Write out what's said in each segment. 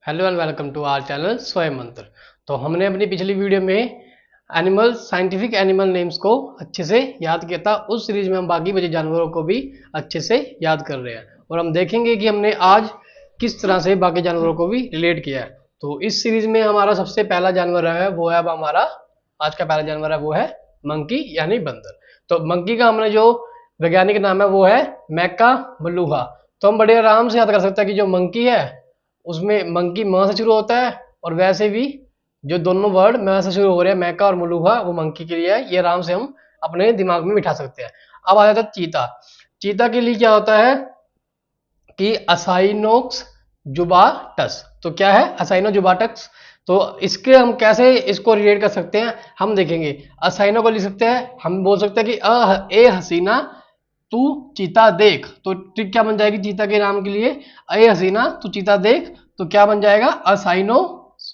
Hello and welcome to our channel Swayam Mantra. तो हमने अपनी पिछली वीडियो में साइंटिफिक एनिमल नेम्स को अच्छे से याद किया था। उस सीरीज में हम बाकी बचे जानवरों को भी अच्छे से याद कर रहे हैं और हम देखेंगे कि हमने आज किस तरह से बाकी जानवरों को भी रिलेट किया है। तो इस सीरीज में हमारा सबसे पहला जानवर है वो है, अब हमारा आज का पहला जानवर है वो है मंकी यानी बंदर। तो मंकी का हमने जो वैज्ञानिक नाम है वो है मैका मलूहा। तो हम बड़े आराम से याद कर सकते हैं कि जो मंकी है उसमें मंकी म से शुरू होता है और वैसे भी जो दोनों वर्ड म से शुरू हो रहे हैं मैका और मलूहा वो मंकी के लिए है। ये आराम से हम अपने दिमाग में बिठा सकते हैं। अब आ जाता है चीता। चीता के लिए क्या होता है कि असाइनोक्स जुबाटस। तो क्या है असाइनो जुबाटस? तो इसके हम कैसे इसको रिलेट कर सकते हैं हम देखेंगे। असाइनो को लिख सकते हैं, हम बोल सकते हैं कि ए हसीना तू चीता देख। तो ट्रिक क्या बन जाएगी चीता के नाम के लिए, ए हसीना तू चीता देख। तो क्या बन जाएगा असाइनो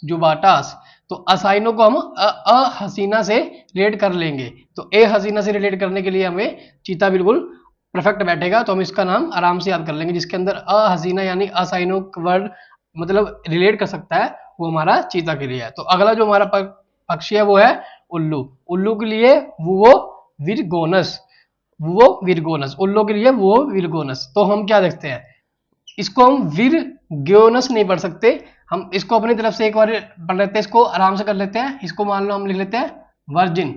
जुबाटास। तो असाइनो को हम अ हसीना से रिलेट कर लेंगे। तो ए हसीना से रिलेट करने के लिए हमें चीता बिल्कुल परफेक्ट बैठेगा। तो हम इसका नाम आराम से याद कर लेंगे। जिसके अंदर अ हसीना यानी असाइनो वर्ड मतलब रिलेट कर सकता है वो हमारा चीता के लिए है। तो अगला जो हमारा पक्षी है वो है उल्लू। उल्लू के लिए वो विरगोनस। वो विरगोनस उल्लू के लिए वो विरगोनस। तो हम क्या देखते हैं इसको हम विरगोनस नहीं पढ़ सकते, हम इसको अपनी तरफ से एक बार पढ़ लेते हैं। इसको आराम से कर लेते हैं। इसको मान लो हम लिख लेते हैं वर्जिन।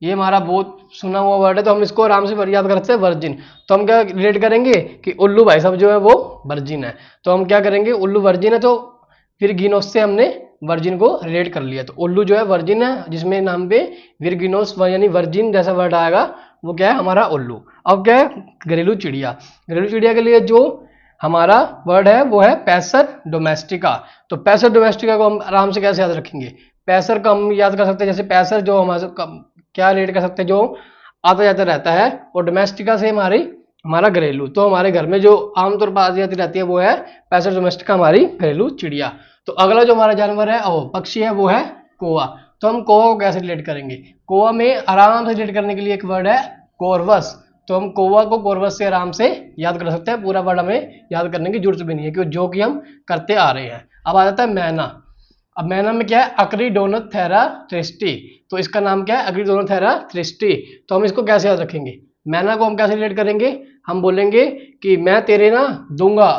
ये हमारा बहुत सुना हुआ वर्ड है तो हम इसको आराम से याद कर सकते हैं वर्जिन। तो हम क्या रिलेट करेंगे कि उल्लू भाई साहब जो है वो वर्जिन है। तो हम क्या करेंगे उल्लू वर्जिन है तो फिर गिनोस से हमने वर्जिन को रिलेट कर लिया। तो उल्लू जो है वर्जिन है जिसमें नाम पे विरगिनोस यानी वर्जिन जैसा वर्ड आएगा वो क्या है हमारा उल्लू। अब क्या है घरेलू चिड़िया। घरेलू चिड़िया के लिए जो हमारा वर्ड है वो है पैसर डोमेस्टिका। तो पैसर डोमेस्टिका को हम आराम से कैसे याद रखेंगे। पैसर को हम याद कर सकते हैं जैसे पैसर जो हमारे क्या रिलेट कर सकते हैं जो आता जाता रहता है, और डोमेस्टिका से हमारा घरेलू। तो हमारे घर में जो आमतौर पर आती जाती रहती है वो है पैसर डोमेस्टिका हमारी घरेलू चिड़िया। तो अगला जो हमारा जानवर है पक्षी है वो है कौवा। तो हम कौवा को कैसे रिलेट करेंगे। कौवा में आराम से रिलेट करने के लिए एक वर्ड है कॉर्वस। तो हम कौवा को कॉर्वस से आराम से याद कर सकते हैं। पूरा वर्ड हमें याद करने की जरूरत भी नहीं है क्योंकि जो कि हम करते आ रहे हैं। अब आ जाता है मैना। अब मैना में क्या है अक्रीडोनोथेरा थ्रिस्टी। तो इसका नाम क्या है अक्रीडोनोथेरा थ्रिस्टी। तो हम इसको कैसे याद रखेंगे। मैना को हम कैसे रिलेट करेंगे, हम बोलेंगे कि मैं तेरे ना दूंगा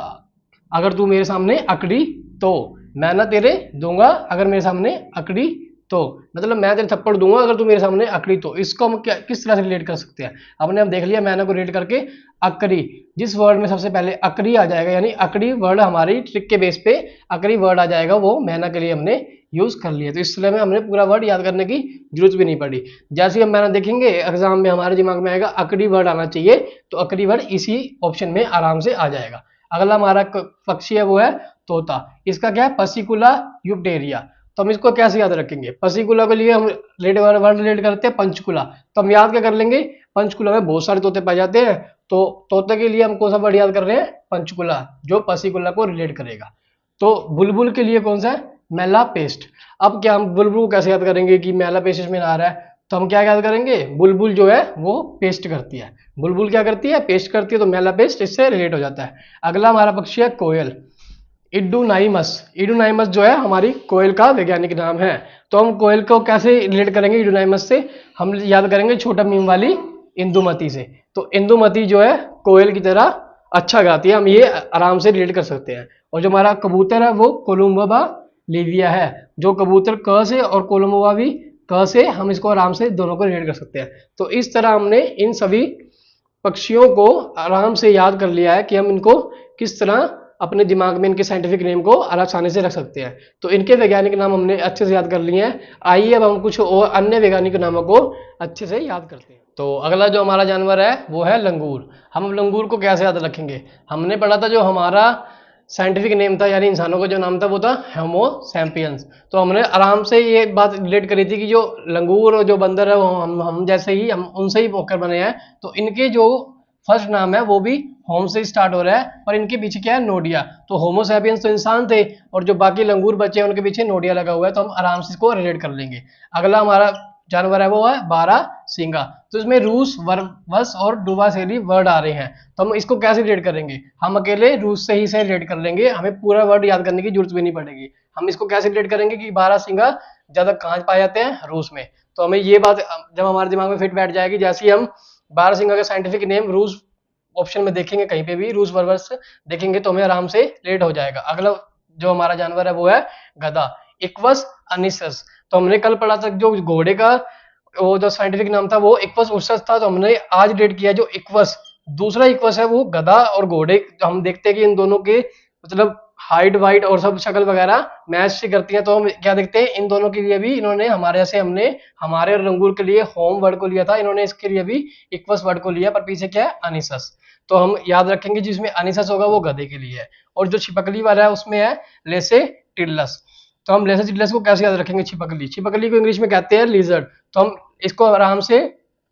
अगर तू मेरे सामने अकड़ी तो। मैं ना तेरे दूंगा अगर मेरे सामने अकड़ी तो, मतलब मैं तेरे थप्पड़ दूंगा अगर तू मेरे सामने अकड़ी तो। इसको हम क्या किस तरह से रिलेट कर सकते हैं। हमने हम देख लिया मैना को रिलेट करके अकड़ी। जिस वर्ड में सबसे पहले अकड़ी आ जाएगा यानी अकड़ी वर्ड हमारी ट्रिक के बेस पे अकड़ी वर्ड आ जाएगा वो मैना के लिए हमने यूज कर लिया। तो इसलिए में हमने पूरा वर्ड याद करने की जरूरत भी नहीं पड़ी। जैसे ही हम मैना देखेंगे एग्जाम में हमारे दिमाग में आएगा अकड़ी वर्ड आना चाहिए तो अकड़ी वर्ड इसी ऑप्शन में आराम से आ जाएगा। अगला हमारा पक्षी है वो है तोता। इसका क्या है पसिकुला यूप्टेरिया। तो हम इसको कैसे याद रखेंगे। पसिकुला के लिए हम वर्ड रिलेट करते हैं पंचकुला। तो हम याद क्या कर लेंगे पंचकुला में बहुत सारे तोते पाए जाते हैं तो तोते के लिए हम कौन सा वर्ड याद कर रहे हैं पंचकुला जो पसिकुला को रिलेट करेगा। तो बुलबुल के लिए कौन सा है मेला पेस्ट। अब क्या हम बुलबुल को कैसे याद करेंगे कि मेला पेस्ट इसमें आ रहा है। तो हम क्या याद करेंगे बुलबुल जो है वो पेस्ट करती है। बुलबुल क्या करती है पेस्ट करती है तो मेला पेस्ट इससे रिलेट हो जाता है। अगला हमारा पक्षी है कोयल इडुनाइमस। इडुनाइमस जो है हमारी कोयल का वैज्ञानिक नाम है। तो हम कोयल को कैसे रिलेट करेंगे इडुनाइमस से, हम याद करेंगे छोटा मीम वाली इंदुमती से। तो इंदुमती जो है कोयल की तरह अच्छा गाती है, हम ये आराम से रिलेट कर सकते हैं। और जो हमारा कबूतर है वो कोलुम्बोबा लिविया है। जो कबूतर क से और कोलुम्बोबा भी क से, हम इसको आराम से दोनों को रिलेट कर सकते हैं। तो इस तरह हमने इन सभी पक्षियों को आराम से याद कर लिया है कि हम इनको किस तरह अपने दिमाग में इनके साइंटिफिक नेम को आसानी से रख सकते हैं। तो इनके वैज्ञानिक नाम हमने अच्छे से याद कर लिए हैं। आइए अब हम कुछ और अन्य वैज्ञानिक नामों को अच्छे से याद करते हैं। तो अगला जो हमारा जानवर है वो है लंगूर। हम लंगूर को कैसे याद रखेंगे। हमने पढ़ा था जो हमारा साइंटिफिक नेम था यानी इंसानों का जो नाम था वो था होमो सैम्पियंस। तो हमने आराम से ये बात रिलेट करी थी कि जो लंगूर और जो बंदर है वो हम जैसे ही हम उनसे ही होकर बने हैं। तो इनके जो फर्स्ट नाम है वो भी होम से स्टार्ट हो रहा है पर इनके पीछे क्या है नोडिया। तो होमो सैपियंस तो इंसान थे और जो बाकी लंगूर बचे हैं उनके पीछे नोडिया लगा हुआ है। तो हम आराम से इसको रिलेट कर लेंगे। अगला हमारा जानवर है वो है बारहसिंगा। तो इसमें रूस, वर्वस और डुवासेली वर्ड आ रहे हैं, तो हम इसको कैसे रिलेट करेंगे? हम अकेले रूस से ही से रिलेट कर लेंगे, हमें पूरा वर्ड याद करने की जरूरत भी नहीं पड़ेगी। हम इसको कैसे रिलेट करेंगे कि बारहसिंगा ज्यादा कहाँ पाए जाते हैं? रूस में। तो हमें ये बात जब हमारे दिमाग में फिट बैठ जाएगी, जैसे ही हम बारहसिंगा का साइंटिफिक नेम रूस ऑप्शन में देखेंगे, कहीं पे भी रूस वर्बस देखेंगे तो हमें आराम से रिलेट हो जाएगा। अगला जो हमारा जानवर है वो है गधा, इक्वस अनिसस। तो हमने कल पढ़ा था जो घोड़े का वो जो साइंटिफिक नाम था वो इक्वस उर्सस था, तो हमने आज रिलेट किया जो इक्वस दूसरा इक्वस है वो गधा और घोड़े। तो हम देखते हैं कि इन दोनों के मतलब हाइट वाइट और सब शक्ल वगैरह मैच से करती है, तो हम क्या देखते हैं इन दोनों के लिए भी इन्होंने हमारे जैसे हमने हमारे और रंगूर के लिए होम वर्ड को लिया था, इन्होंने इसके लिए भी इक्वस वर्ड को लिया, पर पीछे क्या है? अनिसस। तो हम याद रखेंगे जिसमें अनिसस होगा वो गधे के लिए है, और जो छिपकली वाला है उसमें है लेसे टिल्लस। तो हम लेसे टिल्लस को कैसे याद रखेंगे? छिपकली, छिपकली को इंग्लिश में कहते हैं लिजर्ड। तो हम इसको आराम से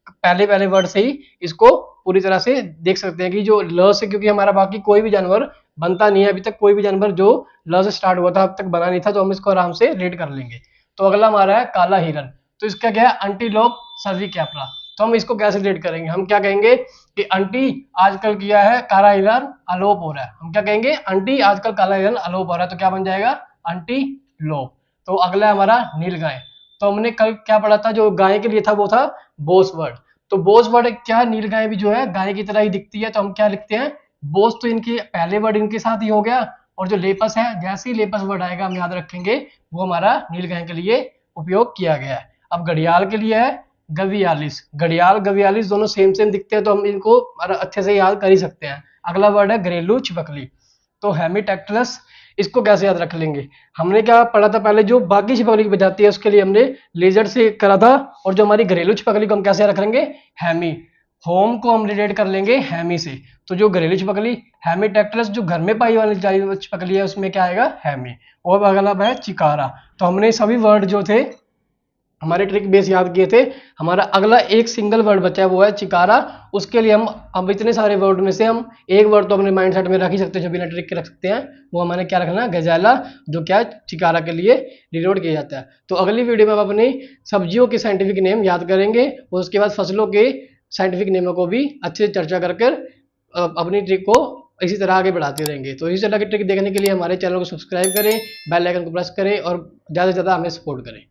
पहले पहले वर्ड से ही इसको पूरी तरह से देख सकते हैं कि जो ल से, क्योंकि हमारा बाकी कोई भी जानवर बनता नहीं है अभी तक, कोई भी जानवर जो ल से स्टार्ट हुआ था अब तक बना नहीं था, तो हम इसको आराम से रीड कर लेंगे। तो अगला हमारा है काला हिरन, तो इसका क्या है? एंटीलोप सर्विकैपरा। तो हम इसको कैसे रिलेट करेंगे? हम क्या कहेंगे कि आंटी आजकल किया है काला हिरन अलोप हो रहा है। हम क्या कहेंगे? आंटी आजकल काला हिरन अलोप हो रहा है, तो क्या बन जाएगा? आंटी लोप। तो अगला है हमारा नीलगाय। तो हमने कल क्या पढ़ा था? जो गाय के लिए था वो था बोस वर्ड। तो बोस वर्ड क्या, नीलगाय भी जो है गाय की तरह ही दिखती है, तो हम क्या लिखते हैं? बोस। तो इनके पहले वर्ड इनके साथ ही हो गया, और जो लेपस है जैसे ही लेपस वर्ड आएगा हम याद रखेंगे वो हमारा नीलगाय के लिए उपयोग किया गया है। अब घड़ियाल के लिए है गवियालिस। घड़ियाल गवियालिस दोनों सेम सेम दिखते हैं, तो हम इनको अच्छे से याद कर ही सकते हैं। अगला वर्ड है घरेलू छिपकली, तो हेमिटेक्टिलस। इसको कैसे याद रख लेंगे? हमने क्या पढ़ा था पहले? जो बाकी छिपकली की प्रजाति है उसके लिए हमने लेजर्ड से करा था, और जो हमारी घरेलू छिपकली को हम कैसे याद रखेंगे? हैमी। होम को हम रिलेट कर लेंगे हैमी से, तो जो घरेलू छिपकली हेमिटेक्टिलस जो घर में पाई वाली छिपकली है उसमें क्या आएगा? हैमी। और अगला है चिकारा। तो हमने सभी वर्ड जो थे हमारे ट्रिक बेस याद किए थे। हमारा अगला एक सिंगल वर्ड बचा है वो है चिकारा। उसके लिए हम अब इतने सारे वर्ड में से हम एक वर्ड तो अपने माइंड सेट में रख ही सकते हैं जो बिना ट्रिक के रख सकते हैं, वो हमारे क्या रखना है? गजैला, जो क्या चिकारा के लिए डिनोट किया जाता है। तो अगली वीडियो में हम अपनी सब्जियों के साइंटिफिक नेम याद करेंगे, और उसके बाद फसलों के साइंटिफिक नेमों को भी अच्छे से चर्चा कर अपनी ट्रिक को इसी तरह आगे बढ़ाते रहेंगे। तो इसी तरह की ट्रिक देखने के लिए हमारे चैनल को सब्सक्राइब करें, बेल आइकन को प्रेस करें और ज़्यादा से ज़्यादा हमें सपोर्ट करें।